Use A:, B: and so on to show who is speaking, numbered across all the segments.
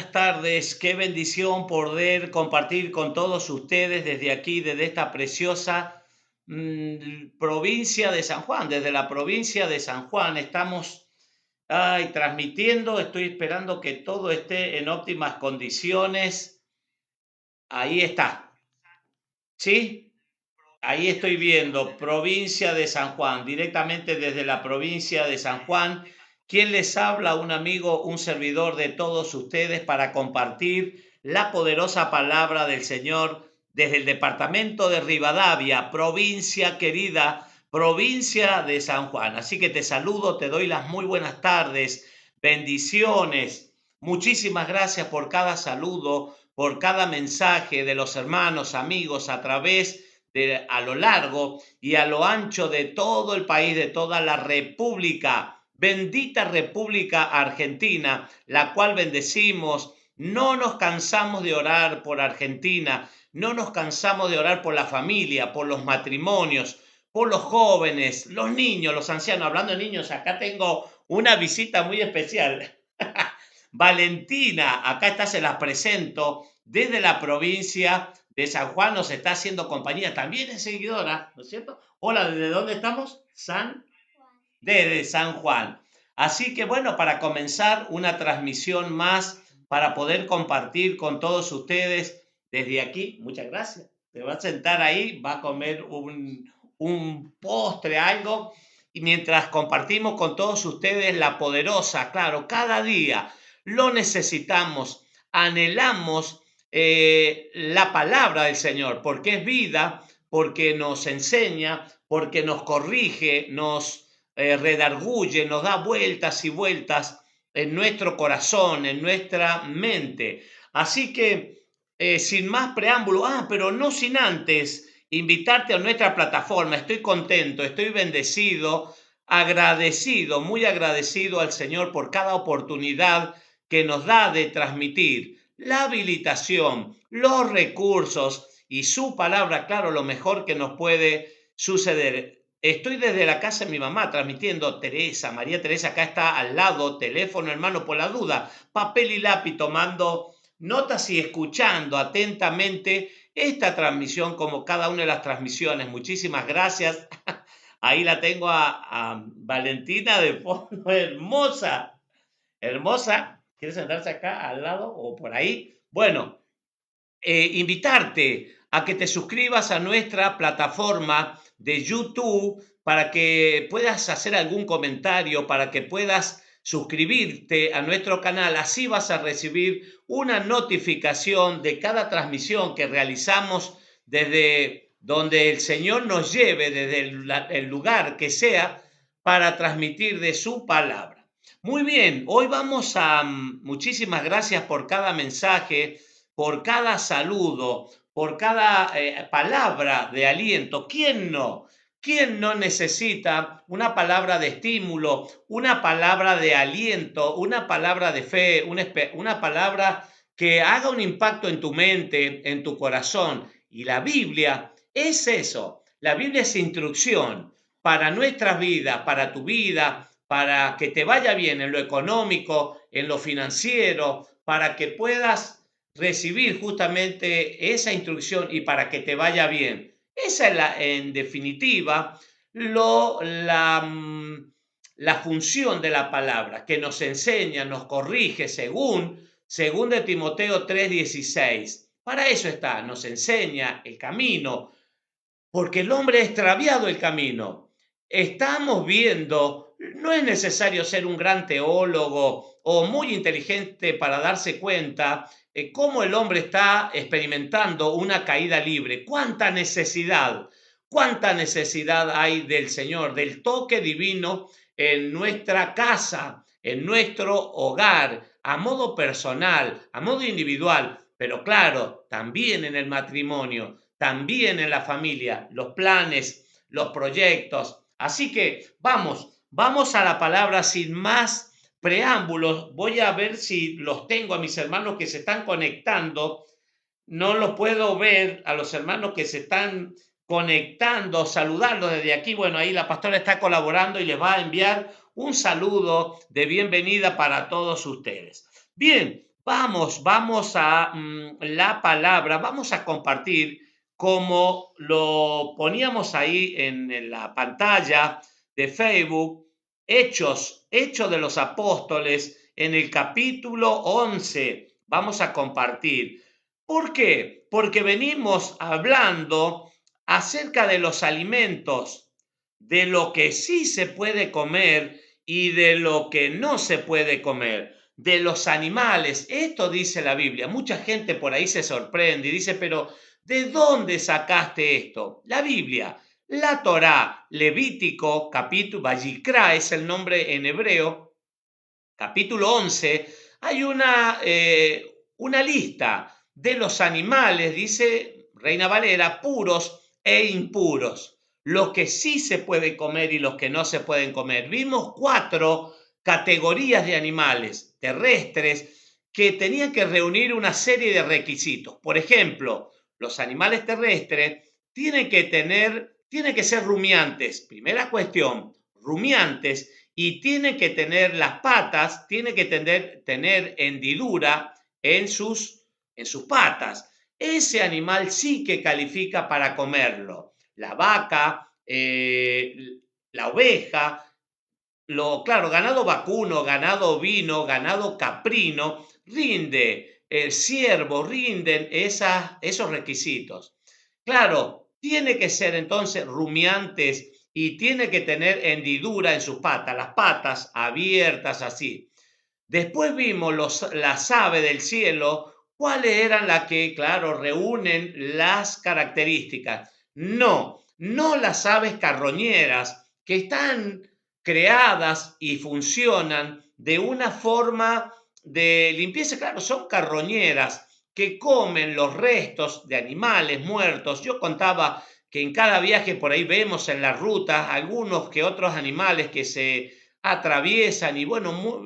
A: buenas tardes. Qué bendición poder compartir con todos ustedes desde aquí, desde esta preciosa provincia de San Juan. Desde la provincia de San Juan estamos transmitiendo. Estoy esperando que todo esté en óptimas condiciones. Ahí está. ¿Sí? Ahí estoy viendo, provincia de San Juan, directamente desde la provincia de San Juan. ¿Quién les habla? Un amigo, un servidor de todos ustedes para compartir la poderosa palabra del Señor desde el departamento de Rivadavia, provincia querida, provincia de San Juan. Así que te saludo, te doy las muy buenas tardes, bendiciones. Muchísimas gracias por cada saludo, por cada mensaje de los hermanos, amigos a través a lo largo y a lo ancho de todo el país, de toda la República, bendita República Argentina, la cual bendecimos. No nos cansamos de orar por Argentina, no nos cansamos de orar por la familia, por los matrimonios, por los jóvenes, los niños, los ancianos. Hablando de niños, acá tengo una visita muy especial. Valentina, acá está, se las presento desde la provincia de San Juan, nos está haciendo compañía, también es seguidora, ¿no es cierto? Hola, ¿desde dónde estamos? Desde San Juan. Así que bueno, para comenzar una transmisión más, para poder compartir con todos ustedes desde aquí, muchas gracias. Te va a sentar ahí, va a comer un postre, algo, y mientras compartimos con todos ustedes la poderosa, claro, cada día lo necesitamos, anhelamos la palabra del Señor, porque es vida, porque nos enseña, porque nos corrige, nos redarguye, nos da vueltas y vueltas en nuestro corazón, en nuestra mente. Así que, sin más preámbulo, pero no sin antes invitarte a nuestra plataforma. Estoy contento, estoy bendecido, agradecido, muy agradecido al Señor por cada oportunidad que nos da de transmitir la habilitación, los recursos y su palabra, claro, lo mejor que nos puede suceder. Estoy desde la casa de mi mamá transmitiendo. Teresa, María Teresa, acá está al lado, teléfono hermano por la duda, papel y lápiz tomando notas y escuchando atentamente esta transmisión como cada una de las transmisiones. Muchísimas gracias. Ahí la tengo a Valentina de fondo, hermosa, hermosa. ¿Quieres sentarse acá al lado o por ahí? Bueno, invitarte a que te suscribas a nuestra plataforma de YouTube para que puedas hacer algún comentario, para que puedas suscribirte a nuestro canal. Así vas a recibir una notificación de cada transmisión que realizamos desde donde el Señor nos lleve, desde el lugar que sea, para transmitir de su palabra. Muy bien, hoy vamos a, muchísimas gracias por cada mensaje, por cada saludo, por cada palabra de aliento. ¿Quién no? ¿Quién no necesita una palabra de estímulo, una palabra de aliento, una palabra de fe, una palabra que haga un impacto en tu mente, en tu corazón? Y la Biblia es eso. La Biblia es instrucción para nuestras vidas, para tu vida, para que te vaya bien en lo económico, en lo financiero, para que puedas recibir justamente esa instrucción y para que te vaya bien. Esa es en definitiva la función de la palabra, que nos enseña, nos corrige según de Timoteo 3:16. Para eso está, nos enseña el camino, porque el hombre ha extraviado el camino. Estamos viendo, no es necesario ser un gran teólogo o muy inteligente para darse cuenta cómo el hombre está experimentando una caída libre. Cuánta necesidad hay del Señor, del toque divino en nuestra casa, en nuestro hogar, a modo personal, a modo individual, pero claro, también en el matrimonio, también en la familia, los planes, los proyectos. Así que vamos a la palabra sin más preámbulos. Voy a ver si los tengo a mis hermanos que se están conectando. No los puedo ver a los hermanos que se están conectando, saludarlos desde aquí. Bueno, ahí la pastora está colaborando y les va a enviar un saludo de bienvenida para todos ustedes. Bien, Vamos a la palabra, vamos a compartir como lo poníamos ahí en la pantalla de Facebook, Hechos de los Apóstoles, en el capítulo 11. Vamos a compartir. ¿Por qué? Porque venimos hablando acerca de los alimentos, de lo que sí se puede comer y de lo que no se puede comer, de los animales. Esto dice la Biblia. Mucha gente por ahí se sorprende y dice, pero ¿de dónde sacaste esto? La Biblia, la Torá, Levítico, capítulo, Vayikra es el nombre en hebreo, capítulo 11, hay una lista de los animales, dice Reina Valera, puros e impuros, los que sí se puede comer y los que no se pueden comer. Vimos 4 categorías de animales terrestres que tenían que reunir una serie de requisitos. Por ejemplo, los animales terrestres tienen que ser rumiantes. Primera cuestión, rumiantes, y tiene que tener las patas, tiene que tener hendidura en sus patas. Ese animal sí que califica para comerlo. La vaca, la oveja, claro, ganado vacuno, ganado ovino, ganado caprino, rinde, el ciervo, rinden esos requisitos. Claro, tiene que ser entonces rumiantes y tiene que tener hendidura en sus patas, las patas abiertas así. Después vimos las aves del cielo, cuáles eran las que, claro, reúnen las características. No las aves carroñeras, que están creadas y funcionan de una forma de limpieza. Claro, son carroñeras que comen los restos de animales muertos. Yo contaba que en cada viaje por ahí vemos en la ruta algunos que otros animales que se atraviesan y bueno,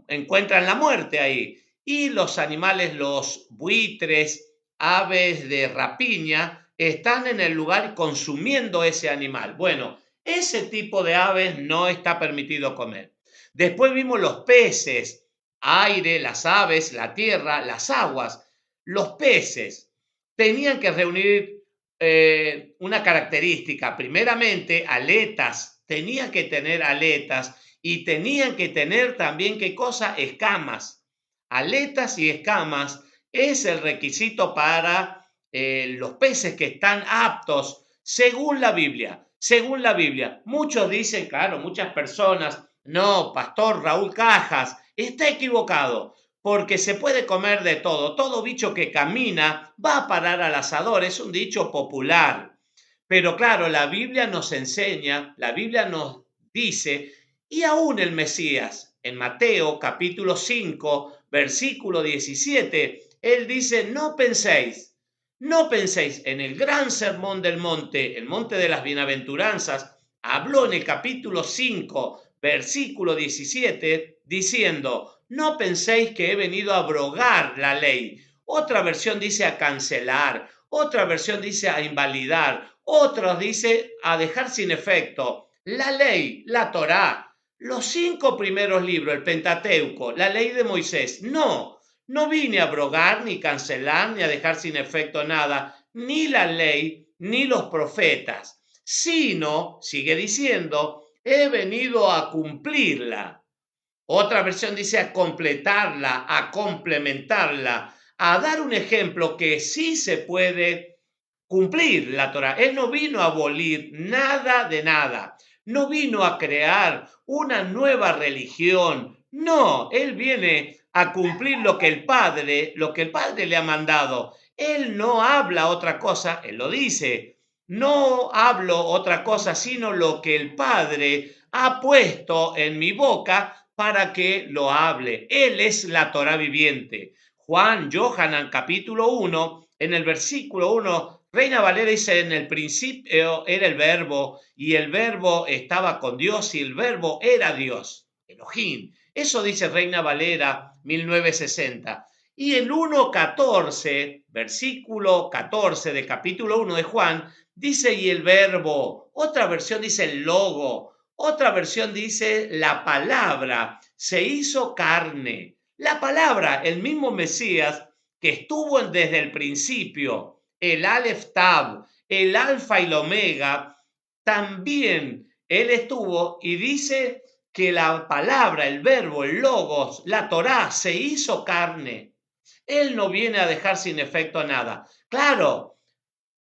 A: encuentran la muerte ahí. Y los animales, los buitres, aves de rapiña, están en el lugar consumiendo ese animal. Bueno, ese tipo de aves no está permitido comer. Después vimos los peces, aire, las aves, la tierra, las aguas. Los peces tenían que reunir una característica, primeramente aletas, tenían que tener aletas y tenían que tener también, ¿qué cosa? Escamas. Aletas y escamas es el requisito para los peces que están aptos según la Biblia. Según la Biblia, muchos dicen, claro, muchas personas, no, Pastor Raúl Cajas, está equivocado, porque se puede comer de todo. Todo bicho que camina va a parar al asador, es un dicho popular. Pero claro, la Biblia nos enseña, la Biblia nos dice, y aún el Mesías, en Mateo capítulo 5, versículo 17, él dice, no penséis en el gran sermón del monte, el monte de las bienaventuranzas, habló en el capítulo 5, versículo 17, diciendo, no penséis que he venido a abrogar la ley. Otra versión dice a cancelar, otra versión dice a invalidar, otra dice a dejar sin efecto. La ley, la Torá, los 5 primeros libros, el Pentateuco, la ley de Moisés, no vine a abrogar, ni cancelar, ni a dejar sin efecto nada, ni la ley, ni los profetas, sino, sigue diciendo, he venido a cumplirla. Otra versión dice a completarla, a complementarla, a dar un ejemplo que sí se puede cumplir la Torah. Él no vino a abolir nada de nada, no vino a crear una nueva religión, no, él viene a cumplir lo que el Padre le ha mandado. Él no habla otra cosa, él lo dice, no hablo otra cosa sino lo que el Padre ha puesto en mi boca para que lo hable. Él es la Torah viviente. Juan, Yohanan, capítulo 1, en el versículo 1, Reina Valera dice, en el principio era el verbo, y el verbo estaba con Dios, y el verbo era Dios, Elohim. Eso dice Reina Valera 1960. Y el 1.14, versículo 14 de capítulo 1 de Juan, dice, y el verbo. Otra versión dice el logo. Otra versión dice la palabra se hizo carne. La palabra, el mismo Mesías que estuvo desde el principio, el Aleph Tab, el Alfa y el Omega, también él estuvo y dice que la palabra, el verbo, el logos, la Torá se hizo carne. Él no viene a dejar sin efecto nada. Claro,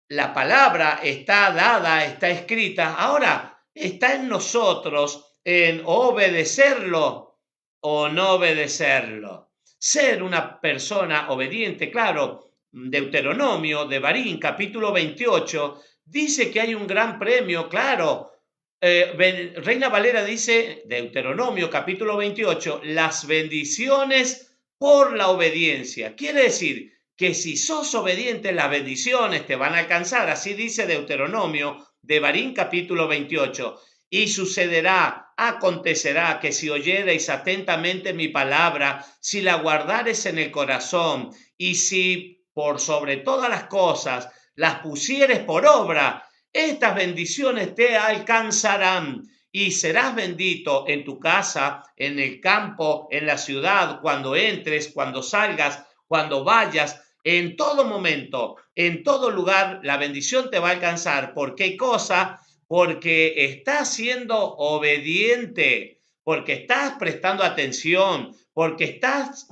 A: la palabra está dada, está escrita. Ahora está en nosotros en obedecerlo o no obedecerlo. Ser una persona obediente, claro, Deuteronomio de Barín, capítulo 28, dice que hay un gran premio, claro. Reina Valera dice, Deuteronomio capítulo 28, las bendiciones por la obediencia. Quiere decir que si sos obediente, las bendiciones te van a alcanzar. Así dice Deuteronomio de Barín capítulo 28. Y sucederá, acontecerá que si oyereis atentamente mi palabra, si la guardares en el corazón y si por sobre todas las cosas las pusieres por obra, estas bendiciones te alcanzarán y serás bendito en tu casa, en el campo, en la ciudad, cuando entres, cuando salgas, cuando vayas, en todo momento, en todo lugar, la bendición te va a alcanzar. ¿Por qué cosa? Porque estás siendo obediente, porque estás prestando atención, porque estás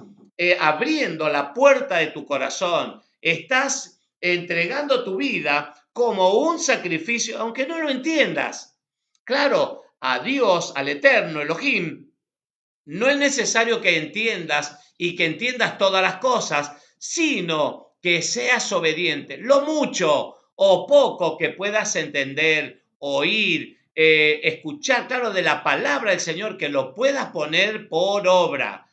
A: abriendo la puerta de tu corazón, estás entregando tu vida como un sacrificio, aunque no lo entiendas. Claro, a Dios, al Eterno, Elohim, no es necesario que entiendas y que entiendas todas las cosas, sino que seas obediente. Lo mucho o poco que puedas entender, oír, escuchar, claro, de la palabra del Señor, que lo puedas poner por obra.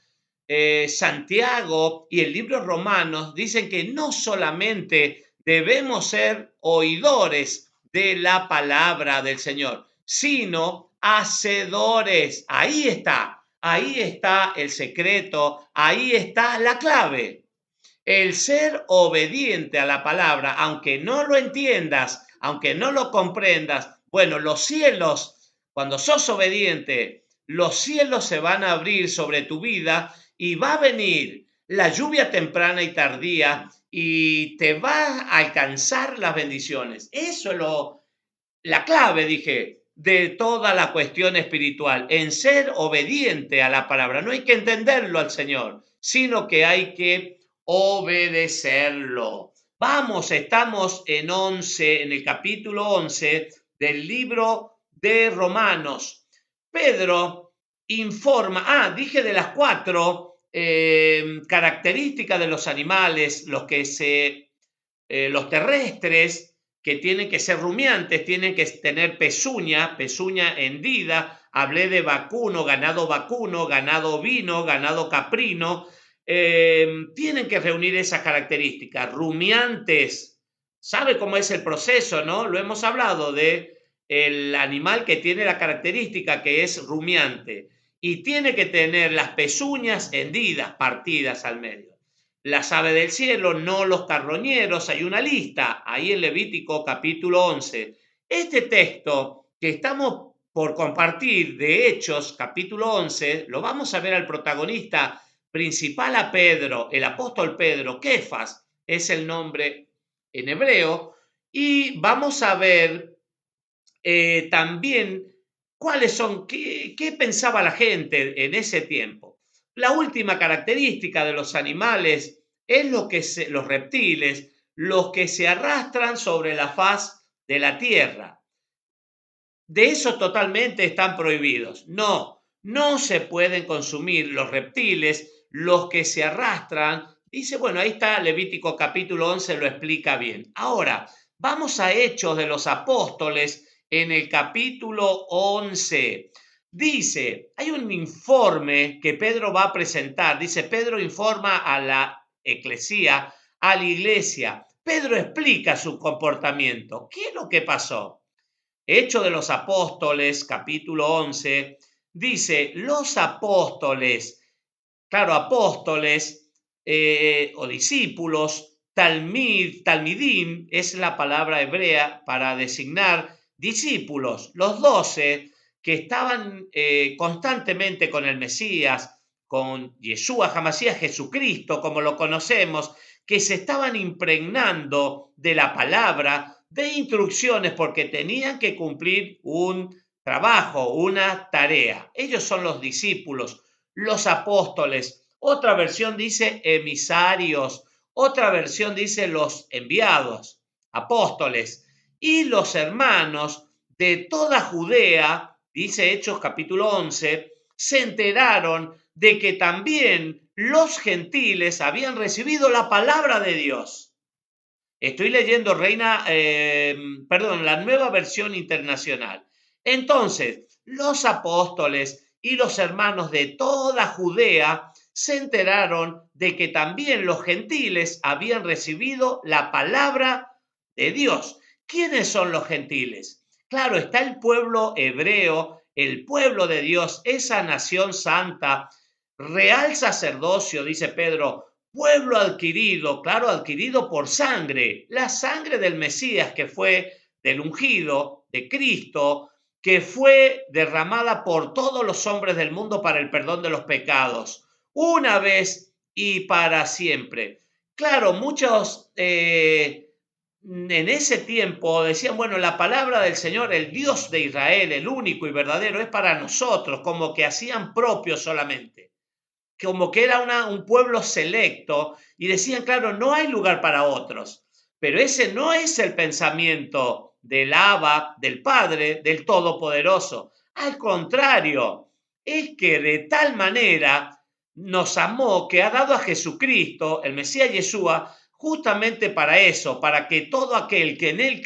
A: Santiago y el libro Romanos dicen que no solamente debemos ser oidores de la palabra del Señor, sino hacedores. Ahí está el secreto, ahí está la clave. El ser obediente a la palabra, aunque no lo entiendas, aunque no lo comprendas, bueno, los cielos, cuando sos obediente, los cielos se van a abrir sobre tu vida y va a venir la lluvia temprana y tardía y te va a alcanzar las bendiciones. Eso es la clave, dije, de toda la cuestión espiritual, en ser obediente a la palabra. No hay que entenderlo al Señor, sino que hay que obedecerlo. Vamos, estamos en el capítulo 11 del libro de Romanos. Pedro informa, dije de las 4 características de los animales, los terrestres, que tienen que ser rumiantes, tienen que tener pezuña hendida. Hablé de vacuno, ganado ovino, ganado caprino. Tienen que reunir esas características. Rumiantes, ¿sabe cómo es el proceso, no? Lo hemos hablado de el animal que tiene la característica que es rumiante y tiene que tener las pezuñas hendidas, partidas al medio. Las aves del cielo, no los carroñeros, hay una lista ahí en Levítico capítulo 11. Este texto que estamos por compartir de Hechos capítulo 11, lo vamos a ver al protagonista principal, a Pedro, el apóstol Pedro. Kefas es el nombre en hebreo, y vamos a ver también cuáles son, qué pensaba la gente en ese tiempo. La última característica de los animales es los reptiles, los que se arrastran sobre la faz de la tierra. De eso totalmente están prohibidos. No se pueden consumir los reptiles, los que se arrastran. Dice, bueno, ahí está Levítico capítulo 11, lo explica bien. Ahora, vamos a Hechos de los Apóstoles en el capítulo 11. Dice, hay un informe que Pedro va a presentar. Dice, Pedro informa a la eclesía, a la iglesia. Pedro explica su comportamiento. ¿Qué es lo que pasó? Hechos de los Apóstoles, capítulo 11, dice, los apóstoles, claro, apóstoles o discípulos, talmidim es la palabra hebrea para designar discípulos, los 12 que estaban constantemente con el Mesías, con Yeshua HaMashiach, Jesucristo, como lo conocemos, que se estaban impregnando de la palabra, de instrucciones, porque tenían que cumplir un trabajo, una tarea. Ellos son los discípulos, los apóstoles. Otra versión dice emisarios, otra versión dice los enviados, apóstoles, y los hermanos de toda Judea, dice Hechos capítulo 11, se enteraron de que también los gentiles habían recibido la palabra de Dios. Estoy leyendo la Nueva Versión Internacional. Entonces, los apóstoles y los hermanos de toda Judea se enteraron de que también los gentiles habían recibido la palabra de Dios. ¿Quiénes son los gentiles? Claro, está el pueblo hebreo, el pueblo de Dios, esa nación santa, real sacerdocio, dice Pedro, pueblo adquirido, claro, adquirido por sangre, la sangre del Mesías que fue del ungido, de Cristo, que fue derramada por todos los hombres del mundo para el perdón de los pecados, una vez y para siempre. Claro, muchos en ese tiempo decían, bueno, la palabra del Señor, el Dios de Israel, el único y verdadero, es para nosotros, como que hacían propio solamente, como que era un pueblo selecto, y decían, claro, no hay lugar para otros, pero ese no es el pensamiento del Abba, del Padre, del Todopoderoso. Al contrario, es que de tal manera nos amó que ha dado a Jesucristo, el Mesías Yeshua, justamente para eso, para que todo aquel que en él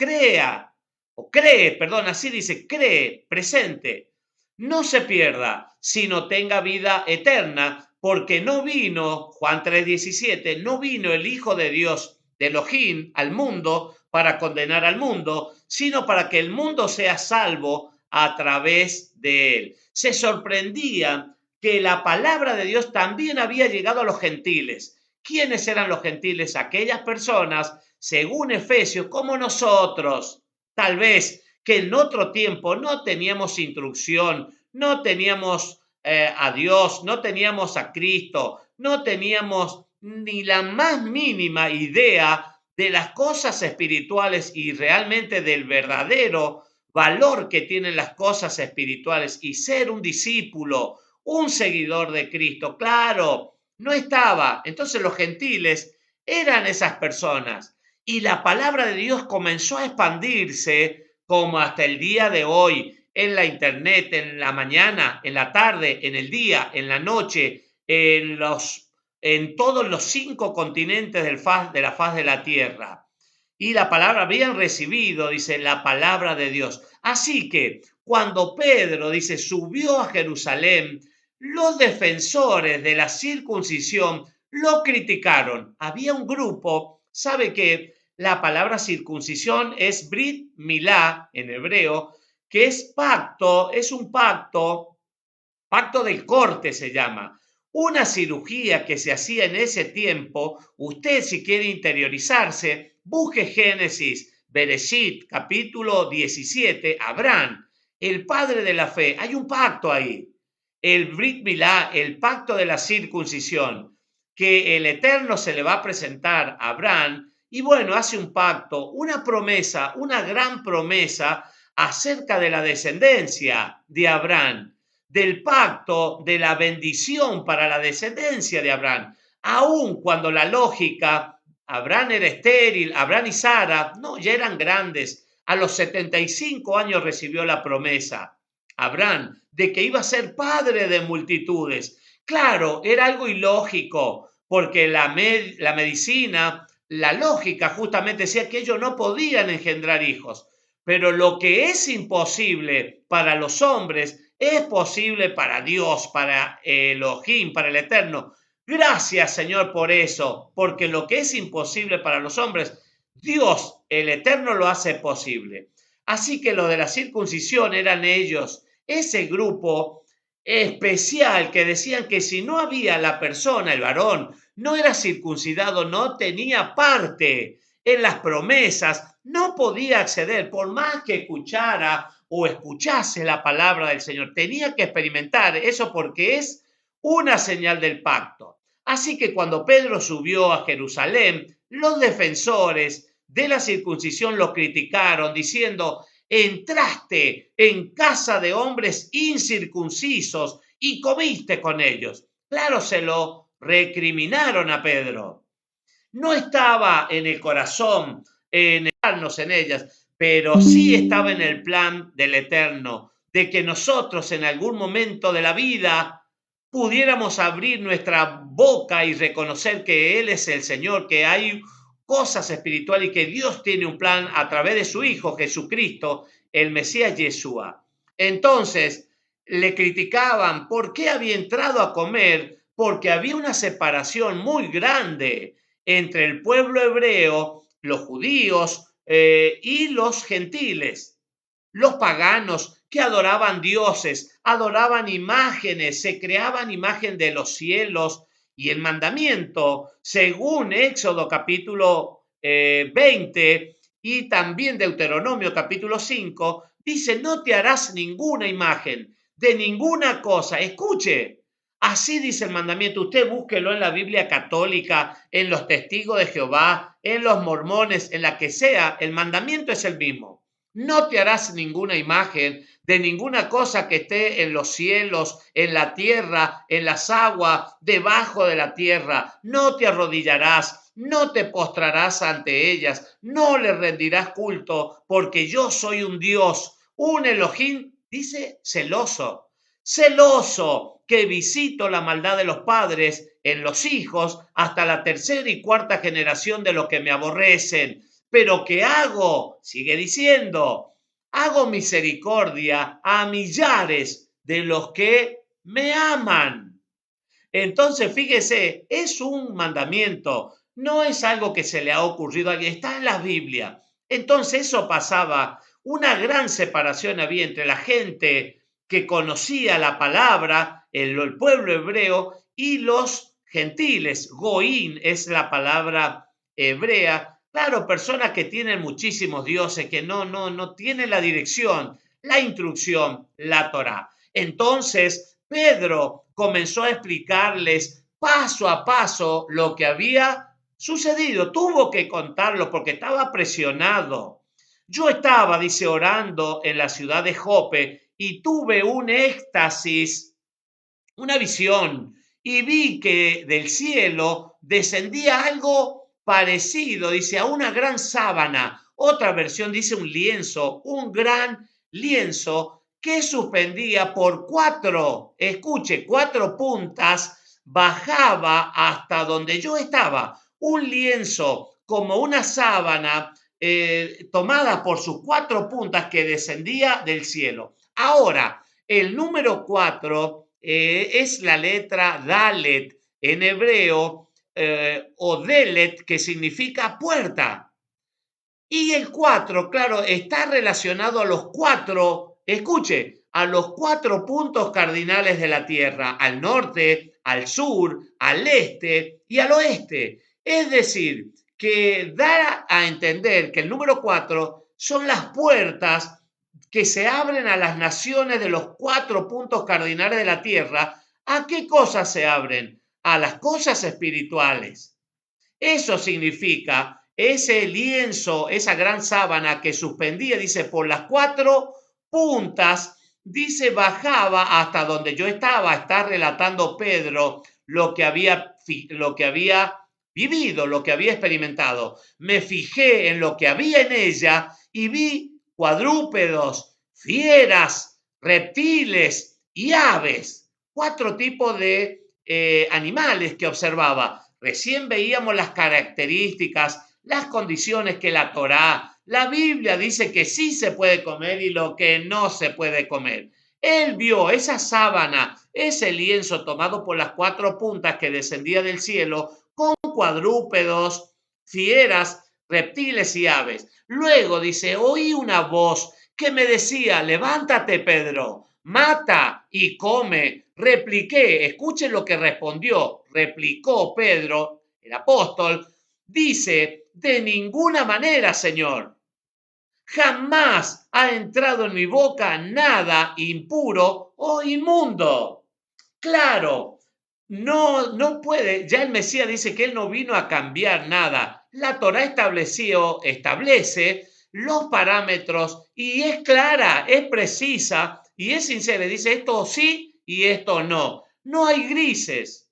A: así dice, cree, presente, no se pierda, sino tenga vida eterna, porque no vino, Juan 3:17, no vino el Hijo de Dios, de Elohim, al mundo para condenar al mundo, sino para que el mundo sea salvo a través de él. Se sorprendían que la palabra de Dios también había llegado a los gentiles. ¿Quiénes eran los gentiles? Aquellas personas, según Efesios, como nosotros, tal vez que en otro tiempo no teníamos instrucción, no teníamos a Dios, no teníamos a Cristo, no teníamos ni la más mínima idea de las cosas espirituales y realmente del verdadero valor que tienen las cosas espirituales y ser un discípulo, un seguidor de Cristo. Claro, no estaba. Entonces los gentiles eran esas personas y la palabra de Dios comenzó a expandirse como hasta el día de hoy, en la internet, en la mañana, en la tarde, en el día, en la noche, en todos los 5 continentes de la faz de la tierra. Y la palabra habían recibido, dice, la palabra de Dios. Así que cuando Pedro, dice, subió a Jerusalén, los defensores de la circuncisión lo criticaron. Había un grupo, ¿sabe qué? La palabra circuncisión es Brit Milá en hebreo, que es pacto, es un pacto del corte se llama. Una cirugía que se hacía en ese tiempo. Usted, si quiere interiorizarse, busque Génesis, Bereshit, capítulo 17, Abraham, el padre de la fe. Hay un pacto ahí. El Brit Milá, el pacto de la circuncisión, que el Eterno se le va a presentar a Abraham. Y bueno, hace un pacto, una promesa, una gran promesa acerca de la descendencia de Abraham, del pacto de la bendición para la descendencia de Abraham, aun cuando la lógica, Abraham era estéril, Abraham y Sara, no, ya eran grandes, a los 75 años recibió la promesa, Abraham, de que iba a ser padre de multitudes. Claro, era algo ilógico, porque la medicina, la lógica justamente decía que ellos no podían engendrar hijos, pero lo que es imposible para los hombres es posible para Dios, para Elohim, para el Eterno. Gracias, Señor, por eso, porque lo que es imposible para los hombres, Dios, el Eterno, lo hace posible. Así que lo de la circuncisión eran ellos, ese grupo especial que decían que si no había la persona, el varón, no era circuncidado, no tenía parte en las promesas, no podía acceder, por más que escuchara o escuchase la palabra del Señor. Tenía que experimentar eso porque es una señal del pacto. Así que cuando Pedro subió a Jerusalén, los defensores de la circuncisión lo criticaron diciendo: entraste en casa de hombres incircuncisos y comiste con ellos. Claro, se lo recriminaron a Pedro. No estaba en el corazón en ellas, pero sí estaba en el plan del Eterno, de que nosotros en algún momento de la vida pudiéramos abrir nuestra boca y reconocer que Él es el Señor, que hay cosas espirituales y que Dios tiene un plan a través de su Hijo Jesucristo, el Mesías Yeshua. Entonces le criticaban por qué había entrado a comer, porque había una separación muy grande entre el pueblo hebreo, los judíos y los gentiles, los paganos que adoraban dioses, adoraban imágenes, se creaban imagen de los cielos, y el mandamiento, según Éxodo capítulo 20 y también Deuteronomio capítulo 5, dice: no te harás ninguna imagen de ninguna cosa. Escuche, así dice el mandamiento. Usted búsquelo en la Biblia católica, en los testigos de Jehová, en los mormones, en la que sea. El mandamiento es el mismo. No te harás ninguna imagen de ninguna cosa que esté en los cielos, en la tierra, en las aguas, debajo de la tierra. No te arrodillarás, no te postrarás ante ellas, no le rendirás culto, porque yo soy un Dios, un Elohim, dice, celoso. Celoso, que visito la maldad de los padres en los hijos hasta la tercera y cuarta generación de los que me aborrecen. Pero ¿qué hago? Sigue diciendo: hago misericordia a millares de los que me aman. Entonces, fíjese, es un mandamiento, no es algo que se le ha ocurrido a alguien, está en la Biblia. Entonces, eso pasaba, una gran separación había entre la gente que conocía la palabra, el pueblo hebreo, y los gentiles. Goín es la palabra hebrea. Claro, personas que tienen muchísimos dioses, que no tienen la dirección, la instrucción, la Torá. Entonces, Pedro comenzó a explicarles paso a paso lo que había sucedido. Tuvo que contarlo porque estaba presionado. Yo estaba, dice, orando en la ciudad de Jope y tuve un éxtasis, una visión, y vi que del cielo descendía algo parecido, dice, a una gran sábana. Otra versión dice un lienzo, un gran lienzo que suspendía por cuatro puntas, bajaba hasta donde yo estaba. Un lienzo como una sábana tomada por sus cuatro puntas que descendía del cielo. Ahora, el número 4 es la letra Dalet en hebreo, o Delet, que significa puerta. Y el 4, claro, está relacionado a los cuatro, escuche, a los cuatro puntos cardinales de la Tierra: al norte, al sur, al este y al oeste. Es decir, que da a entender que el número 4 son las puertas que se abren a las naciones de los cuatro puntos cardinales de la Tierra. ¿A qué cosas se abren? A las cosas espirituales. Eso significa ese lienzo, esa gran sábana que suspendía, dice, por las cuatro puntas, dice, bajaba hasta donde yo estaba. Está relatando Pedro lo que había vivido, lo que había experimentado. Me fijé en lo que había en ella y vi cuadrúpedos, fieras, reptiles y aves. Cuatro tipos de animales que observaba. Recién veíamos las características, las condiciones que la Torá, la Biblia dice que sí se puede comer y lo que no se puede comer. Él vio esa sábana, ese lienzo tomado por las cuatro puntas que descendía del cielo, con cuadrúpedos, fieras, reptiles y aves. Luego dice, oí una voz que me decía: levántate, Pedro, mata y come. Repliqué, escuchen lo que replicó Pedro, el apóstol, dice: de ninguna manera, Señor. Jamás ha entrado en mi boca nada impuro o inmundo. Claro, no puede, ya el Mesías dice que él no vino a cambiar nada. La Torá establece los parámetros y es clara, es precisa y es sincera. Dice esto sí y esto no. No hay grises.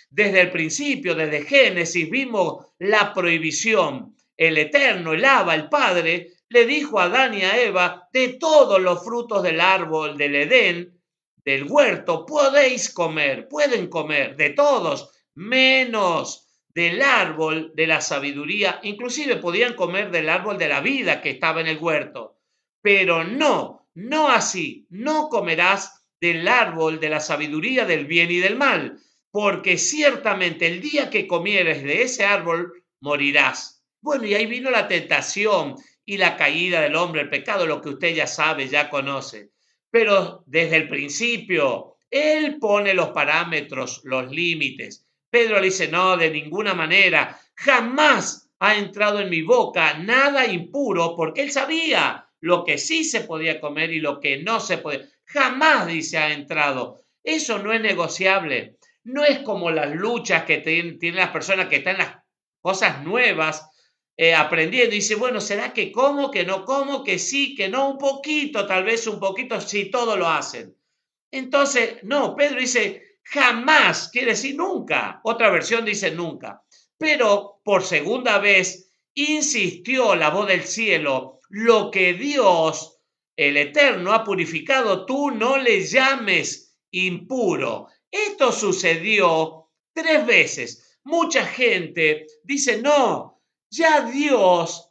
A: Desde el principio, desde Génesis, vimos la prohibición. El Eterno, el Abba, el Padre, le dijo a Adán y a Eva, de todos los frutos del árbol del Edén, del huerto, pueden comer, de todos, menos del árbol de la sabiduría. Inclusive podían comer del árbol de la vida que estaba en el huerto. Pero no así, no comerás del árbol de la sabiduría del bien y del mal, porque ciertamente el día que comieres de ese árbol morirás. Bueno, y ahí vino la tentación y la caída del hombre, el pecado, lo que usted ya sabe, ya conoce. Pero desde el principio, él pone los parámetros, los límites. Pedro le dice, no, de ninguna manera, jamás ha entrado en mi boca nada impuro, porque él sabía lo que sí se podía comer y lo que no se podía. Jamás, dice, ha entrado. Eso no es negociable. No es como las luchas que tienen las personas que están en las cosas nuevas, aprendiendo y dice, bueno, ¿será que como, que no como, que sí, que no? Un poquito, tal vez un poquito, si todo lo hacen. Entonces, no, Pedro dice, jamás, quiere decir nunca. Otra versión dice nunca. Pero por segunda vez insistió la voz del cielo, lo que Dios, el Eterno, ha purificado, tú no le llames impuro. Esto sucedió 3 veces. Mucha gente dice, no, ya Dios,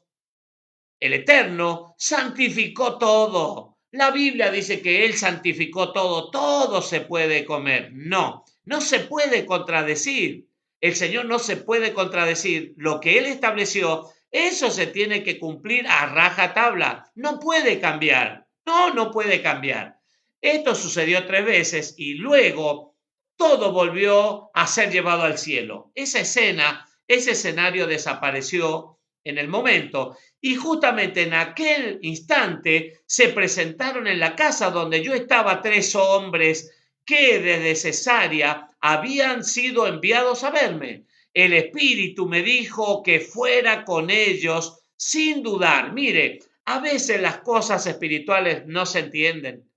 A: el Eterno, santificó todo. La Biblia dice que Él santificó todo, todo se puede comer. No se puede contradecir. El Señor no se puede contradecir. Lo que Él estableció, eso se tiene que cumplir a rajatabla. No puede cambiar. No puede cambiar. Esto sucedió 3 veces y luego todo volvió a ser llevado al cielo. Esa escena, ese escenario desapareció en el momento y justamente en aquel instante se presentaron en la casa donde yo estaba 3 hombres que desde Cesarea habían sido enviados a verme. El Espíritu me dijo que fuera con ellos sin dudar. Mire, a veces las cosas espirituales no se entienden.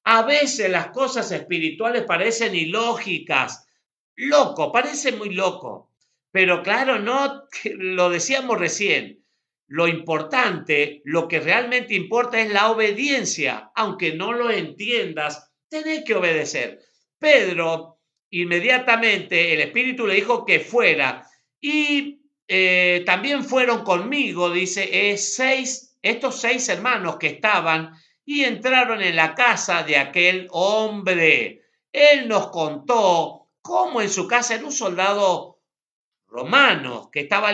A: A veces las cosas espirituales parecen ilógicas. Loco, parece muy loco. Pero claro, no, lo decíamos recién, lo importante, lo que realmente importa es la obediencia. Aunque no lo entiendas, tenés que obedecer. Pedro, inmediatamente el Espíritu le dijo que fuera y también fueron conmigo, dice, estos 6 hermanos que estaban y entraron en la casa de aquel hombre. Él nos contó cómo en su casa era un soldado romano que estaba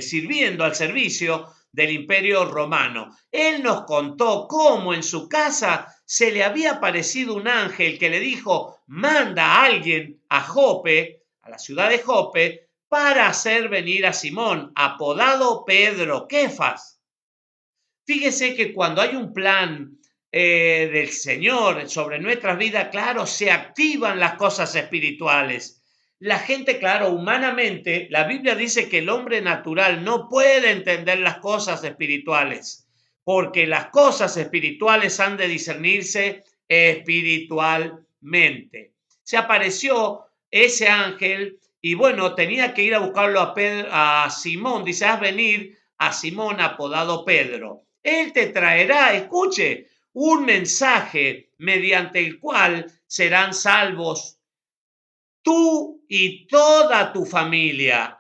A: sirviendo al servicio del imperio romano. Él nos contó cómo en su casa se le había aparecido un ángel que le dijo, manda a alguien a Jope, a la ciudad de Jope, para hacer venir a Simón, apodado Pedro, Kefas. Fíjese que cuando hay un plan del Señor sobre nuestras vidas, claro, se activan las cosas espirituales. La gente, claro, humanamente, la Biblia dice que el hombre natural no puede entender las cosas espirituales, porque las cosas espirituales han de discernirse espiritualmente. Se apareció ese ángel y bueno, tenía que ir a buscarlo a Simón, dice, haz venir a Simón apodado Pedro. Él te traerá, escuche, un mensaje mediante el cual serán salvos tú y toda tu familia.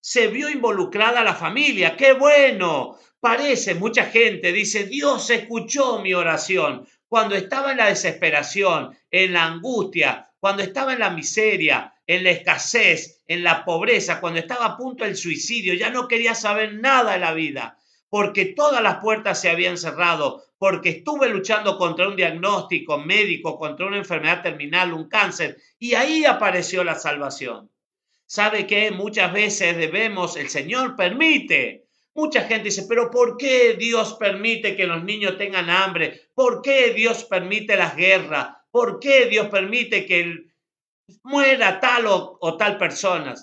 A: Se vio involucrada la familia, qué bueno. Parece, mucha gente dice, Dios escuchó mi oración cuando estaba en la desesperación, en la angustia, cuando estaba en la miseria, en la escasez, en la pobreza, cuando estaba a punto del suicidio, ya no quería saber nada de la vida, porque todas las puertas se habían cerrado, porque estuve luchando contra un diagnóstico médico, contra una enfermedad terminal, un cáncer, y ahí apareció la salvación. ¿Sabe qué? Muchas veces el Señor permite. Mucha gente dice, pero ¿por qué Dios permite que los niños tengan hambre? ¿Por qué Dios permite las guerras? ¿Por qué Dios permite que muera tal o tal persona?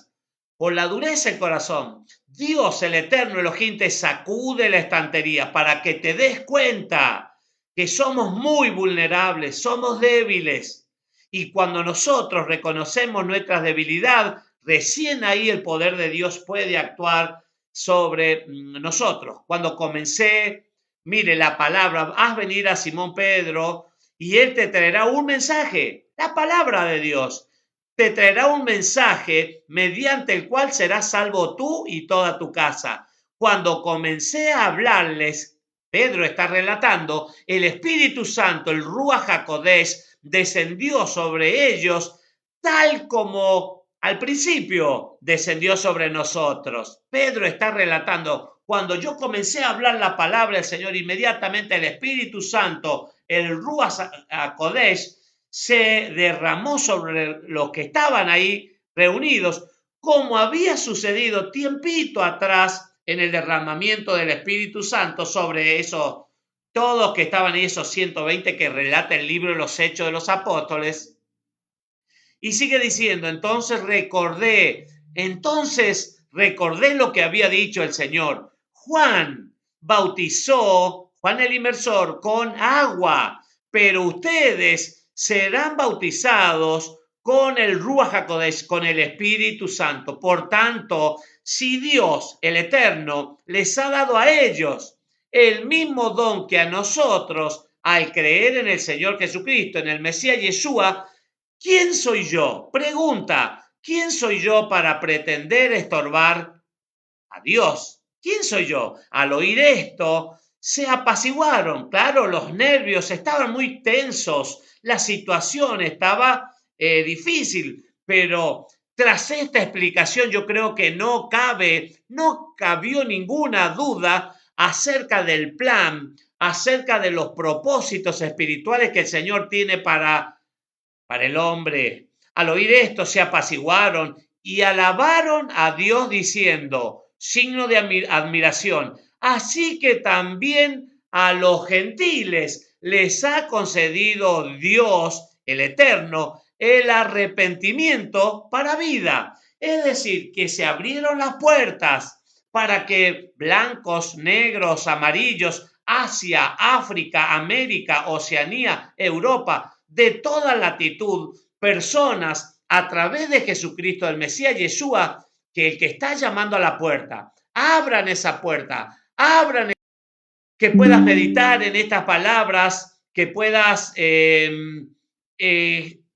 A: Por la dureza del corazón. Dios, el eterno Elohim, te sacude la estantería para que te des cuenta que somos muy vulnerables, somos débiles. Y cuando nosotros reconocemos nuestra debilidad, recién ahí el poder de Dios puede actuar sobre nosotros. Cuando comencé, mire la palabra, haz venir a Simón Pedro y él te traerá un mensaje, la palabra de Dios. Te traerá un mensaje mediante el cual serás salvo tú y toda tu casa. Cuando comencé a hablarles, Pedro está relatando, el Espíritu Santo, el Ruach HaKodesh, descendió sobre ellos tal como al principio descendió sobre nosotros. Pedro está relatando, cuando yo comencé a hablar la palabra del Señor, inmediatamente el Espíritu Santo, el Ruach HaKodesh, se derramó sobre los que estaban ahí reunidos, como había sucedido tiempito atrás en el derramamiento del Espíritu Santo sobre esos, todos que estaban ahí, esos 120 que relata el libro de los Hechos de los Apóstoles. Y sigue diciendo, entonces recordé lo que había dicho el Señor. Juan bautizó, Juan el Inmersor, con agua, pero ustedes serán bautizados con el Ruach HaKodesh, con el Espíritu Santo. Por tanto, si Dios, el Eterno, les ha dado a ellos el mismo don que a nosotros, al creer en el Señor Jesucristo, en el Mesías Yeshua, ¿quién soy yo? Pregunta, ¿quién soy yo para pretender estorbar a Dios? ¿Quién soy yo? Al oír esto, se apaciguaron. Claro, los nervios estaban muy tensos, la situación estaba difícil, pero tras esta explicación yo creo que no cabió ninguna duda acerca del plan, acerca de los propósitos espirituales que el Señor tiene para el hombre. Al oír esto se apaciguaron y alabaron a Dios diciendo, signo de admiración, así que también a los gentiles les ha concedido Dios, el Eterno, el arrepentimiento para vida. Es decir, que se abrieron las puertas para que blancos, negros, amarillos, Asia, África, América, Oceanía, Europa, de toda latitud, personas a través de Jesucristo, el Mesías Yeshua, que el que está llamando a la puerta, abran esa puerta, abran, que puedas meditar en estas palabras, que puedas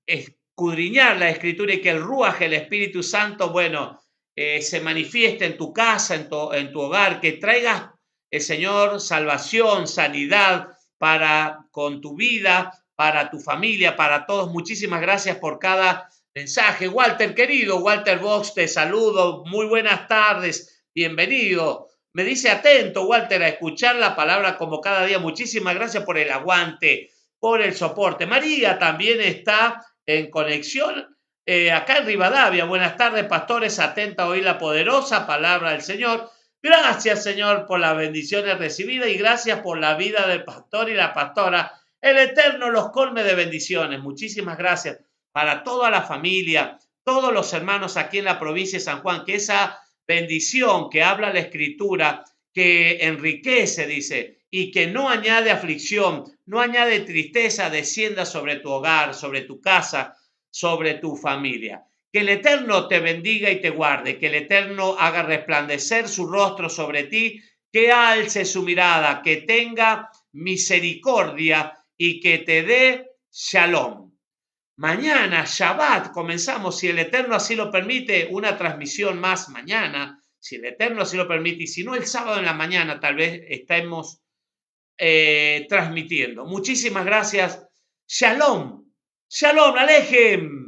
A: escudriñar la Escritura y que el Ruach, el Espíritu Santo, bueno, se manifieste en tu casa, en tu hogar, que traigas el Señor salvación, sanidad para con tu vida, para tu familia, para todos. Muchísimas gracias por cada mensaje. Walter, querido, Walter Box, te saludo. Muy buenas tardes. Bienvenido. Me dice atento, Walter, a escuchar la palabra como cada día. Muchísimas gracias por el aguante, por el soporte. María también está en conexión acá en Rivadavia. Buenas tardes, pastores. Atenta a oír la poderosa palabra del Señor. Gracias, Señor, por las bendiciones recibidas y gracias por la vida del pastor y la pastora. El Eterno los colme de bendiciones. Muchísimas gracias para toda la familia, todos los hermanos aquí en la provincia de San Juan, que esa bendición que habla la Escritura, que enriquece, dice, y que no añade aflicción, no añade tristeza, descienda sobre tu hogar, sobre tu casa, sobre tu familia. Que el Eterno te bendiga y te guarde, que el Eterno haga resplandecer su rostro sobre ti, que alce su mirada, que tenga misericordia y que te dé shalom. Mañana, Shabbat, comenzamos, si el Eterno así lo permite, una transmisión más mañana, si el Eterno así lo permite, y si no el sábado en la mañana tal vez estemos transmitiendo. Muchísimas gracias. Shalom. Shalom, Alejem.